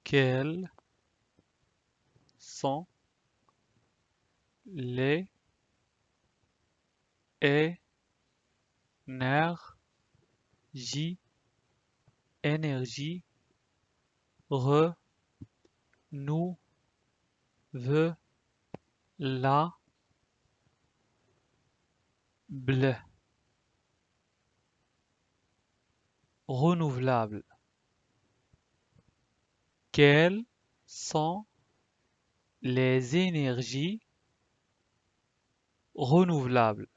Quelles sont les énergies, énergies renouvelables? Renouvelable. Quelles sont les énergies renouvelables?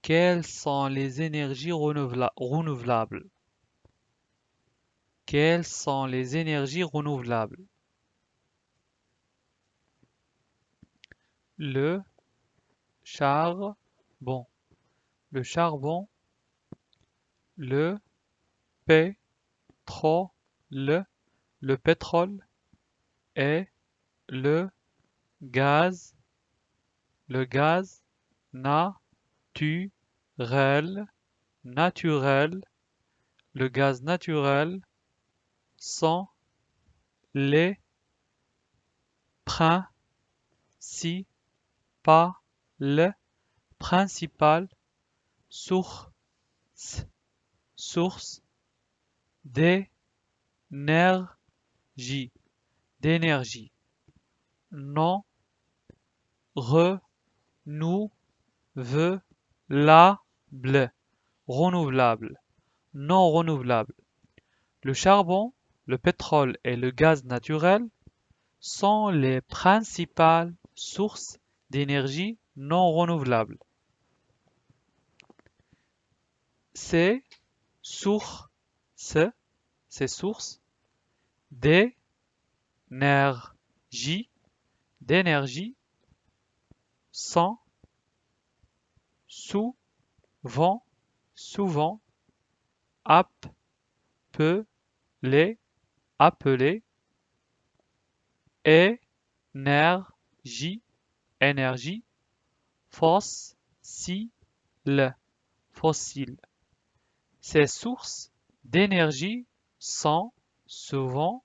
Quelles sont les énergies renouvelables? Quelles sont les énergies renouvelables? Le charbon. Le charbon, le pétrole, le pétrole et le gaz naturel, naturel, le gaz naturel sont les principales sources d'énergie, non renouvelable, renouvelable, non renouvelable. Le charbon, le pétrole et le gaz naturel sont les principales sources d'énergie non renouvelables. Ces sources d'énergie sont souvent appelées énergie fossile. fossiles. Ces sources d'énergie sont souvent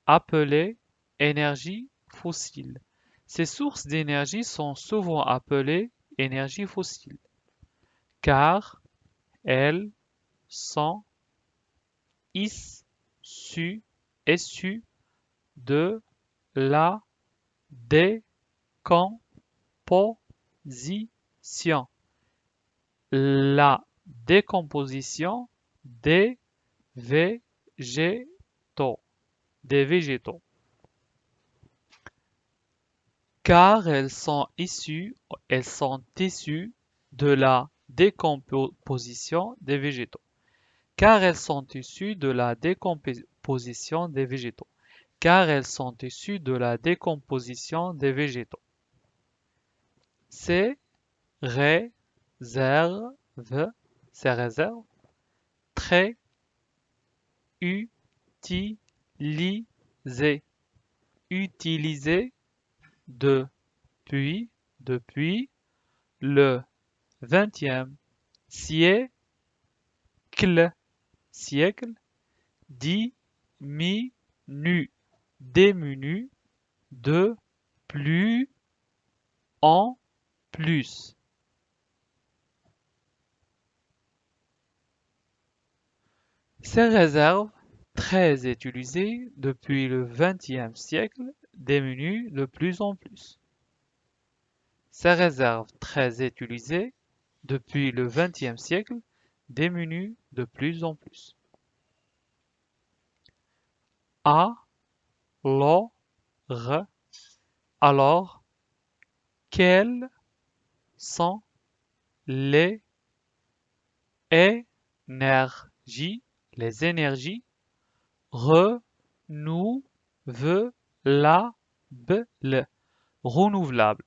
appelées énergie fossile. Ces sources d'énergie sont souvent appelées énergie fossile car elles sont issues de la décomposition. La décomposition des végétaux. Car elles sont issues de la décomposition des végétaux. Car elles sont issues de la décomposition des végétaux. Car elles sont issues de la décomposition des végétaux. Ces réserves très utilisées depuis le XXe siècle, diminuent de plus en plus. Ces réserves très utilisées depuis le XXe siècle diminuent de plus en plus. Ces réserves très utilisées depuis le XXe siècle diminuent de plus en plus. Alors, quelles sont les énergies renouvelables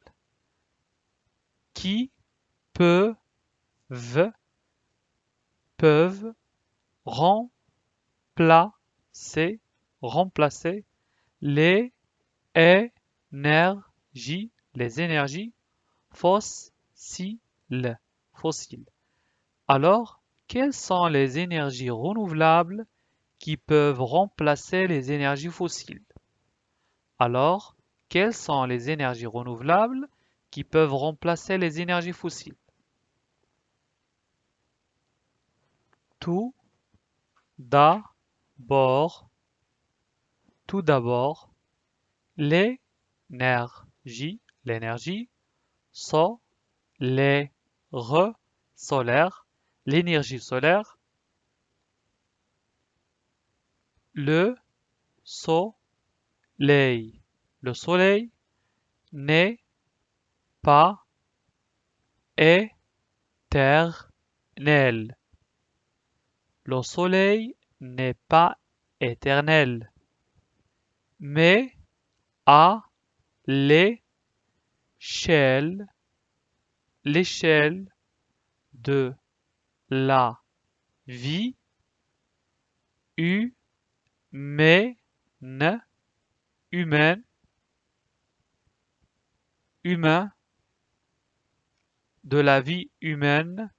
qui peuvent remplacer les énergies fossiles. Alors, quelles sont les énergies renouvelables qui peuvent remplacer les énergies fossiles. Alors, quelles sont les énergies renouvelables qui peuvent remplacer les énergies fossiles? Tout d'abord, tout d'abord, l'énergie solaire, l'énergie solaire, le soleil. Le soleil n'est pas éternel. Le soleil n'est pas éternel, mais à l'échelle, l'échelle de la vie humaine, humaine, humain, de la vie humaine,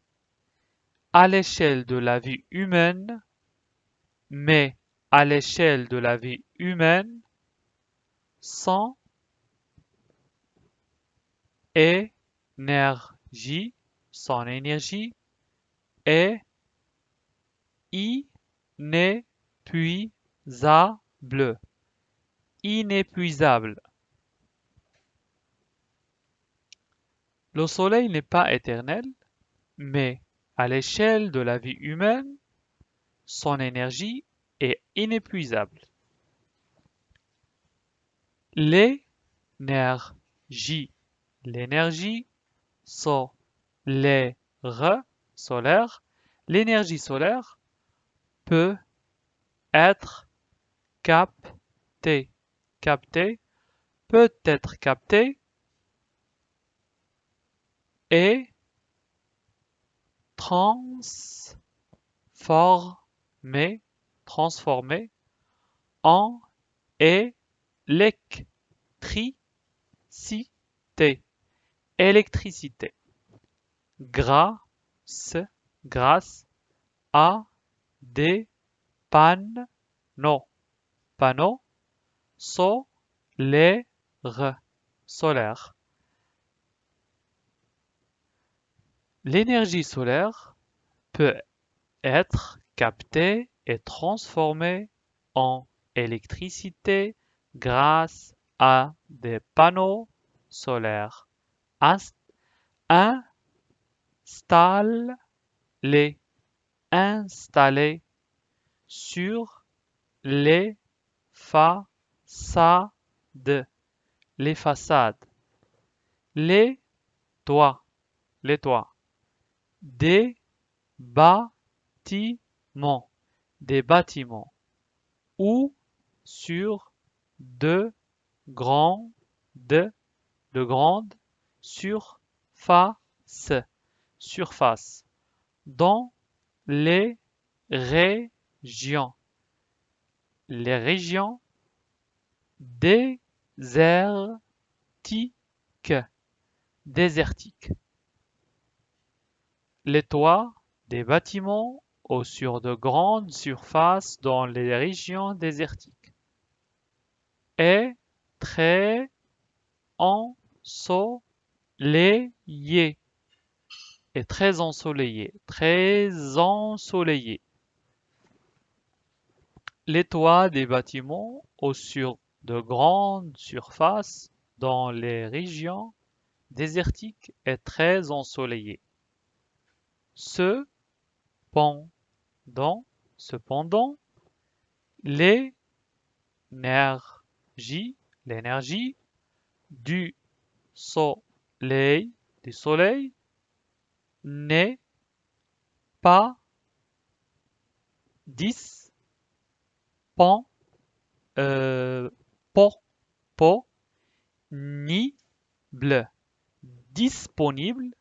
à l'échelle de la vie humaine, mais à l'échelle de la vie humaine, sans énergie, sans énergie, est inépuisable. Inépuisable. Le soleil n'est pas éternel, mais à l'échelle de la vie humaine, son énergie est inépuisable. L'énergie, l'énergie solaire, solaire, l'énergie solaire peut être captée, captée, peut être captée et transformée, transformée en électricité, électricité, grâce, grâce à des panneaux, panneaux solaires, solaires. L'énergie solaire peut être captée et transformée en électricité grâce à des panneaux solaires installés, installés sur les façades, les façades, les toits, les toits des bâtiments, des bâtiments ou sur de grandes, de grandes surfaces, surfaces dans les régions, les régions désertiques, désertiques. Les toits des bâtiments ou sur de grandes surfaces dans les régions désertiques. Et très ensoleillé. Et très ensoleillé. Très ensoleillé. Les toits des bâtiments ou sur de grandes surfaces dans les régions désertiques et très ensoleillées. Cependant, cependant, l'énergie du soleil, n'est pas euh, disponible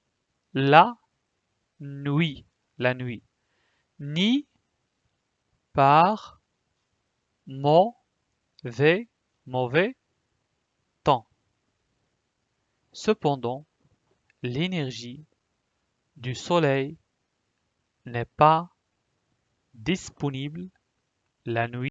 la nuit, la nuit, ni par mauvais, mauvais temps. Cependant, l'énergie du soleil n'est pas disponible la nuit.